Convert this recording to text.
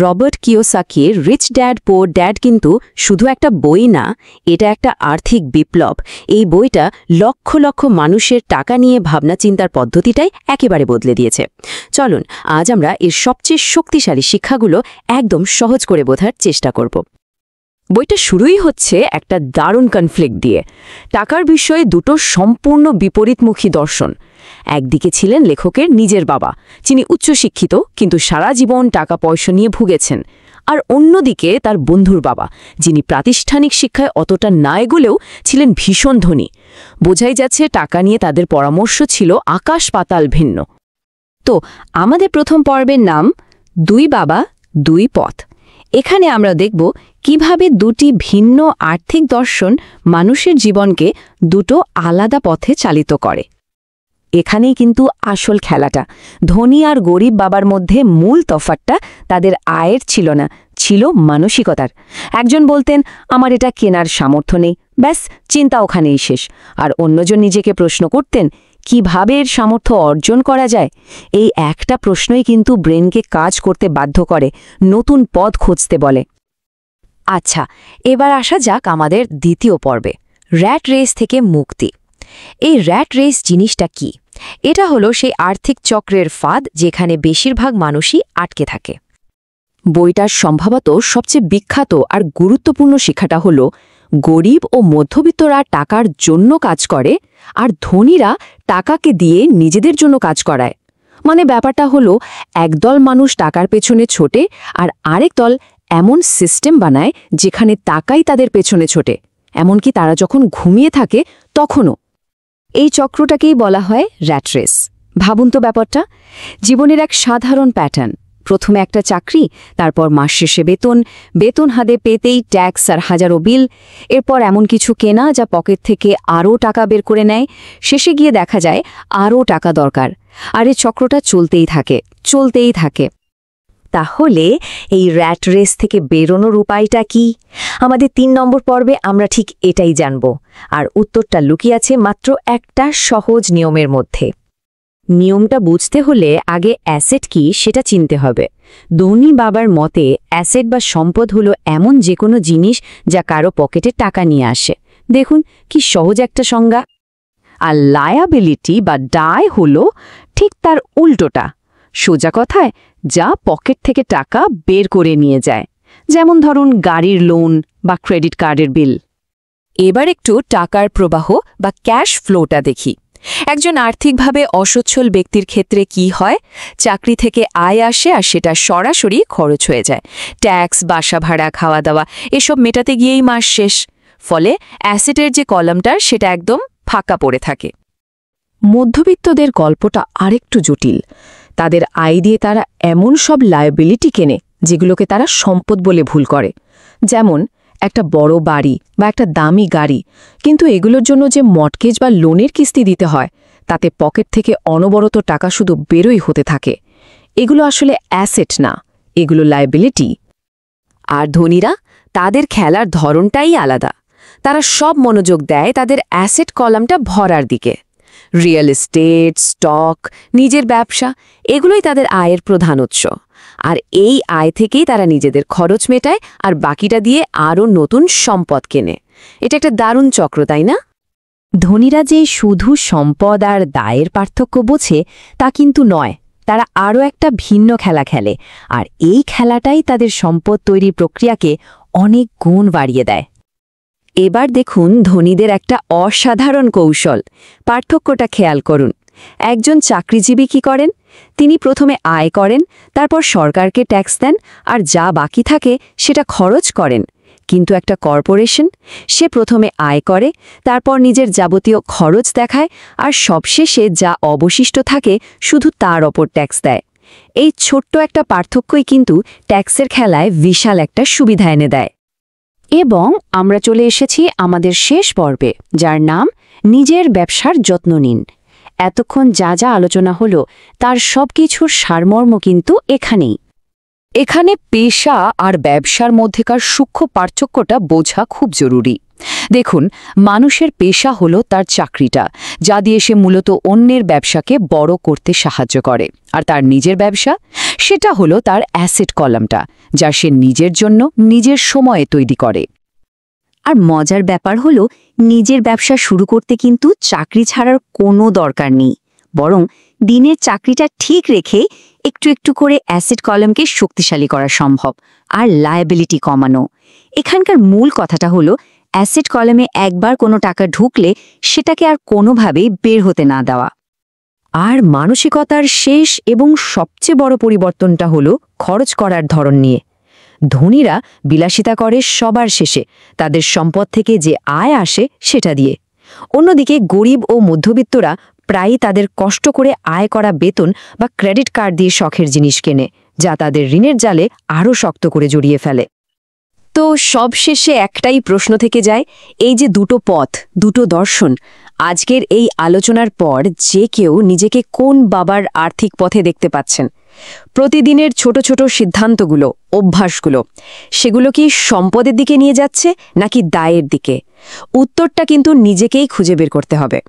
Robert কিওসাকির rich dad poor dad কিন্তু শুধু একটা বই না, এটা একটা আর্থিক বিপ্লব। এই বইটা লক্ষ লক্ষ মানুষের টাকা নিয়ে ভাবনা চিন্তার পদ্ধতিটাই একেবারে বদলে দিয়েছে। চলুন আজ আমরা এর সবচেয়ে শক্তিশালী শিক্ষাগুলো একদম সহজ করে বোঝার চেষ্টা করব। বইটা শুরুই হচ্ছে একটা দারুণ কনফ্লিক্ট দিয়ে। টাকার বিষয়ে দুটো সম্পূর্ণ বিপরীতমুখী দর্শন। একদিকে ছিলেন লেখকের নিজের বাবা, যিনি উচ্চশিক্ষিত কিন্তু সারা জীবন টাকা পয়সা নিয়ে ভুগেছেন, আর অন্যদিকে তার বন্ধুর বাবা, যিনি প্রাতিষ্ঠানিক শিক্ষায় অতটা না এগোলেও ছিলেন ভীষণ ধনী। বোঝাই যাচ্ছে টাকা নিয়ে তাদের পরামর্শ ছিল আকাশ পাতাল ভিন্ন। তো আমাদের প্রথম পর্বের নাম দুই বাবা দুই পথ। এখানে আমরা দেখব কিভাবে দুটি ভিন্ন আর্থিক দর্শন মানুষের জীবনকে দুটো আলাদা পথে চালিত করে। এখানেই কিন্তু আসল খেলাটা। ধনী আর গরিব বাবার মধ্যে মূল তফাৎটা তাদের আয়ের ছিল না, ছিল মানসিকতার। একজন বলতেন আমার এটা কেনার সামর্থ্য নেই, ব্যাস চিন্তা ওখানেই শেষ। আর অন্যজন নিজেকে প্রশ্ন করতেন কিভাবে এর সামর্থ্য অর্জন করা যায়। এই একটা প্রশ্নই কিন্তু ব্রেনকে কাজ করতে বাধ্য করে, নতুন পথ খুঁজতে বলে। আচ্ছা, এবার আসা যাক আমাদের দ্বিতীয় পর্বে, র্যাট রেস থেকে মুক্তি। এই র্যাট রেস জিনিসটা কি? এটা হলো সেই আর্থিক চক্রের ফাঁদ যেখানে বেশিরভাগ মানুষই আটকে থাকে। বইটার সম্ভবত সবচেয়ে বিখ্যাত আর গুরুত্বপূর্ণ শিক্ষাটা হলো গরিব ও মধ্যবিত্তরা টাকার জন্য কাজ করে আর ধনীরা টাকাকে দিয়ে নিজেদের জন্য কাজ করায়। মানে ব্যাপারটা হলো একদল মানুষ টাকার পেছনে ছোটে আর আরেক দল এমন সিস্টেম বানায় যেখানে টাকাই তাদের পেছনে ছোটে, এমনকি তারা যখন ঘুমিয়ে থাকে তখনও। এই চক্রটাকেই বলা হয় র্যাট রেস। ভাবুন তো ব্যাপারটা, জীবনের এক সাধারণ প্যাটার্ন। প্রথমে একটা চাকরি, তারপর মাস শেষে বেতন, বেতন হাতে পেতেই ট্যাক্স আর হাজারো বিল, এরপর এমন কিছু কেনা যা পকেট থেকে আরও টাকা বের করে নেয়। শেষে গিয়ে দেখা যায় আরও টাকা দরকার, আর এই চক্রটা চলতেই থাকে, চলতেই থাকে। তাহলে এই র্যাট রেস থেকে বেরোনোর উপায়টা কি? আমাদের ৩ নম্বর পর্বে আমরা ঠিক এটাই জানব, আর উত্তরটা লুকিয়ে আছে মাত্র একটা সহজ নিয়মের মধ্যে। নিয়মটা বুঝতে হলে আগে অ্যাসেট কি সেটা চিনতে হবে। ধনী বাবার মতে অ্যাসেট বা সম্পদ হলো এমন যে কোনো জিনিস যা কারো পকেটে টাকা নিয়ে আসে। দেখুন কি সহজ একটা সংজ্ঞা। আর লায়াবিলিটি বা দায় হলো ঠিক তার উল্টোটা। সোজা কথায় যা পকেট থেকে টাকা বের করে নিয়ে যায়, যেমন ধরুন গাড়ির লোন বা ক্রেডিট কার্ডের বিল। এবার একটু টাকার প্রবাহ বা ক্যাশ ফ্লোটা দেখি। একজন আর্থিকভাবে অসচ্ছল ব্যক্তির ক্ষেত্রে কি হয়? চাকরি থেকে আয় আসে আর সেটা সরাসরি খরচ হয়ে যায়। ট্যাক্স, বাসা ভাড়া, খাওয়া দাওয়া এসব মেটাতে গিয়েই মাস শেষ। ফলে অ্যাসেটের যে কলামটা সেটা একদম ফাঁকা পড়ে থাকে। মধ্যবিত্তদের গল্পটা আরেকটু জটিল। তাদের আয় দিয়ে তারা এমন সব লায়াবিলিটি কেনে যেগুলোকে তারা সম্পদ বলে ভুল করে। যেমন একটা বড় বাড়ি বা একটা দামি গাড়ি, কিন্তু এগুলোর জন্য যে মর্টগেজ বা লোনের কিস্তি দিতে হয়, তাতে পকেট থেকে অনবরত টাকা শুধু বেরোই হতে থাকে। এগুলো আসলে অ্যাসেট না, এগুলো লায়াবিলিটি। আর ধনীরা, তাদের খেলার ধরনটাই আলাদা। তারা সব মনোযোগ দেয় তাদের অ্যাসেট কলামটা ভরার দিকে। রিয়েল এস্টেট, স্টক, নিজের ব্যবসা, এগুলোই তাদের আয়ের প্রধান উৎস। আর এই আয় থেকেই তারা নিজেদের খরচ মেটায় আর বাকিটা দিয়ে আরও নতুন সম্পদ কেনে। এটা একটা দারুণ চক্র, তাই না? ধনীরা যে শুধু সম্পদ আর দায়ের পার্থক্য বোঝে তা কিন্তু নয়। তারা আরও একটা ভিন্ন খেলা খেলে, আর এই খেলাটাই তাদের সম্পদ তৈরির প্রক্রিয়াকে অনেক গুণ বাড়িয়ে দেয়। এবার দেখুন ধনীদের একটা অসাধারণ কৌশল। পার্থক্যটা খেয়াল করুন। একজন চাকরিজীবী কি করেন? তিনি প্রথমে আয় করেন, তারপর সরকারকে ট্যাক্স দেন, আর যা বাকি থাকে সেটা খরচ করেন। কিন্তু একটা কর্পোরেশন, সে প্রথমে আয় করে, তারপর নিজের যাবতীয় খরচ দেখায়, আর সবশেষে যা অবশিষ্ট থাকে শুধু তার ওপর ট্যাক্স দেয়। এই ছোট্ট একটা পার্থক্যই কিন্তু ট্যাক্সের খেলায় বিশাল একটা সুবিধা এনে দেয়। এবং আমরা চলে এসেছি আমাদের শেষ পর্বে, যার নাম নিজের ব্যবসার যত্ন নিন। এতক্ষণ যা যা আলোচনা হলো তার সবকিছুর সারমর্ম কিন্তু এখানেই। এখানে পেশা আর ব্যবসার মধ্যেকার সূক্ষ্ম পার্থক্যটা বোঝা খুব জরুরি। দেখুন, মানুষের পেশা হলো তার চাকরিটা, যা দিয়ে সে মূলত অন্যের ব্যবসাকে বড় করতে সাহায্য করে। আর তার নিজের ব্যবসা, সেটা হলো তার অ্যাসেট কলামটা, যা সে নিজের জন্য নিজের সময়ে তৈরি করে। আর মজার ব্যাপার হলো, নিজের ব্যবসা শুরু করতে কিন্তু চাকরি ছাড়ার কোনো দরকার নেই, বরং দিনের চাকরিটা ঠিক রেখে একটু একটু করে অ্যাসেট কলামকে শক্তিশালী করা সম্ভব, আর লায়াবিলিটি কমানো। এখানকার মূল কথাটা হলো, অ্যাসেট কলামে একবার কোনো টাকা ঢুকলে সেটাকে আর কোনোভাবেই বের হতে না দেওয়া। আর মানসিকতার শেষ এবং সবচেয়ে বড় পরিবর্তনটা হলো খরচ করার ধরন নিয়ে। ধনীরা বিলাসিতা করে সবার শেষে, তাদের সম্পদ থেকে যে আয় আসে সেটা দিয়ে। অন্যদিকে গরিব ও মধ্যবিত্তরা প্রায়ই তাদের কষ্ট করে আয় করা বেতন বা ক্রেডিট কার্ড দিয়ে শখের জিনিস কেনে, যা তাদের ঋণের জালে আরও শক্ত করে জড়িয়ে ফেলে। তো সবশেষে একটাই প্রশ্ন থেকে যায়, এই যে দুটো পথ, দুটো দর্শন, আজকের এই আলোচনার পর যে কেউ নিজেকে কোন বাবার আর্থিক পথে দেখতে পাচ্ছেন? প্রতিদিনের ছোট ছোট সিদ্ধান্তগুলো, অভ্যাসগুলো, সেগুলো কি সম্পদের দিকে নিয়ে যাচ্ছে নাকি দায়ের দিকে? উত্তরটা কিন্তু নিজেকেই খুঁজে বের করতে হবে।